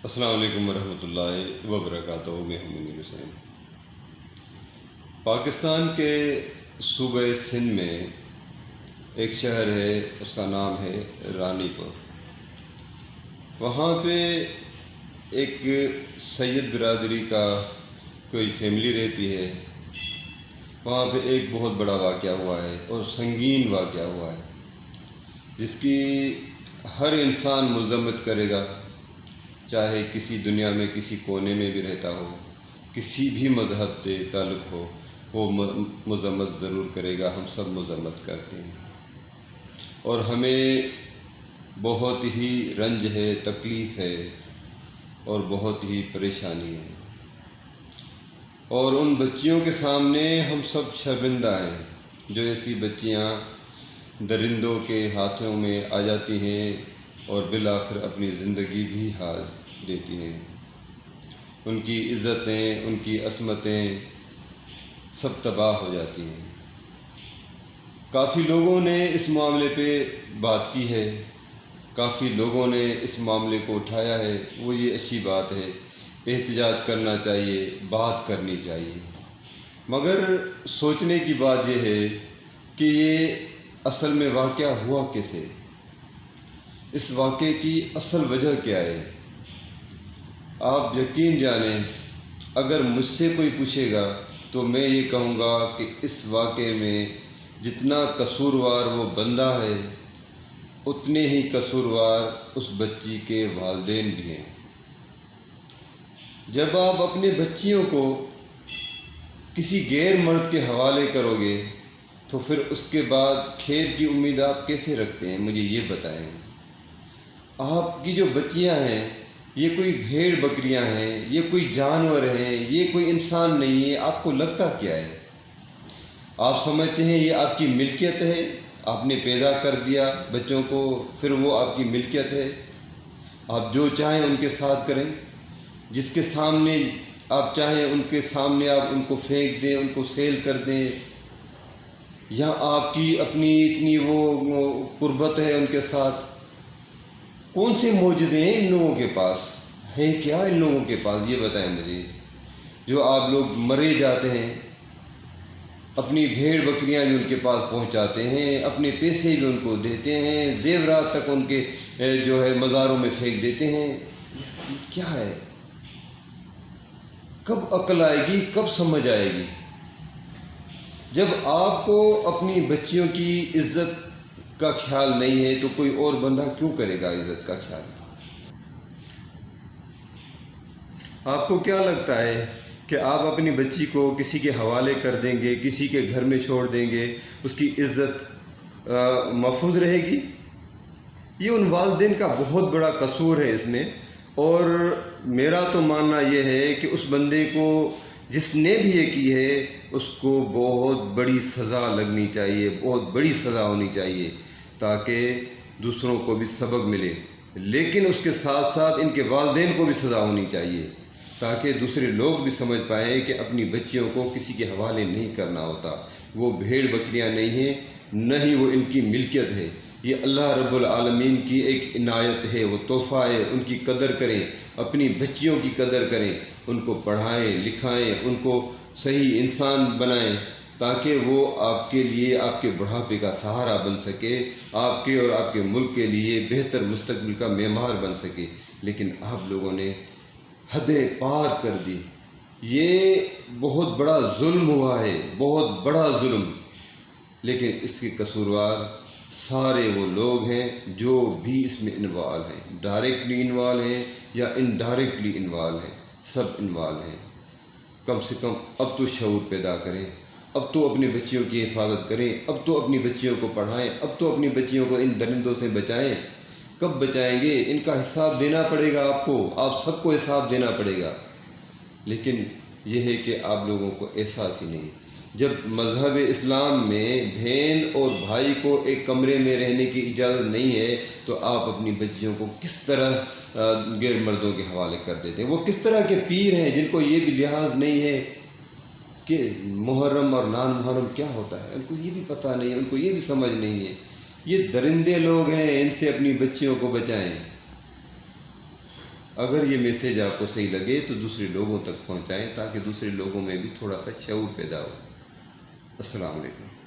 السلام علیکم ورحمۃ اللہ وبرکاتہ۔ میں ہوں منیر حسین۔ پاکستان کے صوبہ سندھ میں ایک شہر ہے، اس کا نام ہے رانی پور۔ وہاں پہ ایک سید برادری کا کوئی فیملی رہتی ہے۔ وہاں پہ ایک بہت بڑا واقعہ ہوا ہے اور سنگین واقعہ ہوا ہے، جس کی ہر انسان مذمت کرے گا، چاہے کسی دنیا میں کسی کونے میں بھی رہتا ہو، کسی بھی مذہب سے تعلق ہو، وہ مذمت ضرور کرے گا۔ ہم سب مذمت کرتے ہیں اور ہمیں بہت ہی رنج ہے، تکلیف ہے اور بہت ہی پریشانی ہے، اور ان بچیوں کے سامنے ہم سب شرمندہ ہیں جو ایسی بچیاں درندوں کے ہاتھوں میں آ جاتی ہیں اور بالآخر اپنی زندگی بھی ہار دیتی ہیں۔ ان کی عزتیں، ان کی عصمتیں سب تباہ ہو جاتی ہیں۔ کافی لوگوں نے اس معاملے پہ بات کی ہے، کافی لوگوں نے اس معاملے کو اٹھایا ہے۔ وہ یہ اچھی بات ہے، احتجاج کرنا چاہیے، بات کرنی چاہیے، مگر سوچنے کی بات یہ ہے کہ یہ اصل میں واقعہ ہوا کیسے؟ اس واقعے کی اصل وجہ کیا ہے؟ آپ یقین جانیں، اگر مجھ سے کوئی پوچھے گا تو میں یہ کہوں گا کہ اس واقعے میں جتنا قصوروار وہ بندہ ہے، اتنے ہی قصوروار اس بچی کے والدین بھی ہیں۔ جب آپ اپنے بچیوں کو کسی غیر مرد کے حوالے کرو گے تو پھر اس کے بعد خیر کی امید آپ کیسے رکھتے ہیں؟ مجھے یہ بتائیں۔ آپ کی جو بچیاں ہیں، یہ کوئی بھیڑ بکریاں ہیں، یہ کوئی جانور ہیں، یہ کوئی انسان نہیں ہے۔ آپ کو لگتا کیا ہے؟ آپ سمجھتے ہیں یہ آپ کی ملکیت ہے، آپ نے پیدا کر دیا بچوں کو، پھر وہ آپ کی ملکیت ہے، آپ جو چاہیں ان کے ساتھ کریں، جس کے سامنے آپ چاہیں ان کے سامنے آپ ان کو پھینک دیں، ان کو سیل کر دیں، یا آپ کی اپنی اتنی وہ قربت ہے ان کے ساتھ؟ کون سے معجزے ہیں ان لوگوں کے پاس؟ ہے کیا ان لوگوں کے پاس؟ یہ بتائیں مجھے، جو آپ لوگ مرے جاتے ہیں، اپنی بھیڑ بکریاں بھی ان کے پاس پہنچاتے ہیں، اپنے پیسے بھی ان کو دیتے ہیں، زیورات تک ان کے جو ہے مزاروں میں پھینک دیتے ہیں۔ یہ کیا ہے؟ کب عقل آئے گی؟ کب سمجھ آئے گی؟ جب آپ کو اپنی بچیوں کی عزت کا خیال نہیں ہے تو کوئی اور بندہ کیوں کرے گا عزت کا خیال؟ آپ کو کیا لگتا ہے کہ آپ اپنی بچی کو کسی کے حوالے کر دیں گے، کسی کے گھر میں چھوڑ دیں گے، اس کی عزت محفوظ رہے گی؟ یہ ان والدین کا بہت بڑا قصور ہے اس میں، اور میرا تو ماننا یہ ہے کہ اس بندے کو، جس نے بھی یہ کی ہے، اس کو بہت بڑی سزا لگنی چاہیے، بہت بڑی سزا ہونی چاہیے، تاکہ دوسروں کو بھی سبق ملے۔ لیکن اس کے ساتھ ساتھ ان کے والدین کو بھی سزا ہونی چاہیے، تاکہ دوسرے لوگ بھی سمجھ پائیں کہ اپنی بچیوں کو کسی کے حوالے نہیں کرنا ہوتا۔ وہ بھیڑ بکریاں نہیں ہیں، نہ ہی وہ ان کی ملکیت ہے۔ یہ اللہ رب العالمین کی ایک عنایت ہے، وہ تحفہ ہے۔ ان کی قدر کریں، اپنی بچیوں کی قدر کریں، ان کو پڑھائیں لکھائیں، ان کو صحیح انسان بنائیں، تاکہ وہ آپ کے لیے، آپ کے بڑھاپے کا سہارا بن سکے، آپ کے اور آپ کے ملک کے لیے بہتر مستقبل کا معمار بن سکے۔ لیکن آپ لوگوں نے حدیں پار کر دی۔ یہ بہت بڑا ظلم ہوا ہے، بہت بڑا ظلم، لیکن اس کے قصوروار سارے وہ لوگ ہیں جو بھی اس میں انوالو ہیں، ڈائریکٹلی انوالو ہیں یا انڈائریکٹلی انوالو ہیں، سب انوالو ہیں۔ کم سے کم اب تو شعور پیدا کریں، اب تو اپنی بچیوں کی حفاظت کریں، اب تو اپنی بچیوں کو پڑھائیں، اب تو اپنی بچیوں کو ان درندوں سے بچائیں۔ کب بچائیں گے؟ ان کا حساب دینا پڑے گا آپ کو، آپ سب کو حساب دینا پڑے گا۔ لیکن یہ ہے کہ آپ لوگوں کو احساس ہی نہیں۔ جب مذہب اسلام میں بہن اور بھائی کو ایک کمرے میں رہنے کی اجازت نہیں ہے، تو آپ اپنی بچیوں کو کس طرح غیر مردوں کے حوالے کر دیتے ہیں؟ وہ کس طرح کے پیر ہیں جن کو یہ بھی لحاظ نہیں ہے کہ محرم اور نان محرم کیا ہوتا ہے؟ ان کو یہ بھی پتہ نہیں ہے، ان کو یہ بھی سمجھ نہیں ہے۔ یہ درندے لوگ ہیں، ان سے اپنی بچیوں کو بچائیں۔ اگر یہ میسیج آپ کو صحیح لگے تو دوسرے لوگوں تک پہنچائیں تاکہ دوسرے لوگوں میں بھی تھوڑا سا شعور پیدا ہو۔ السلام علیکم۔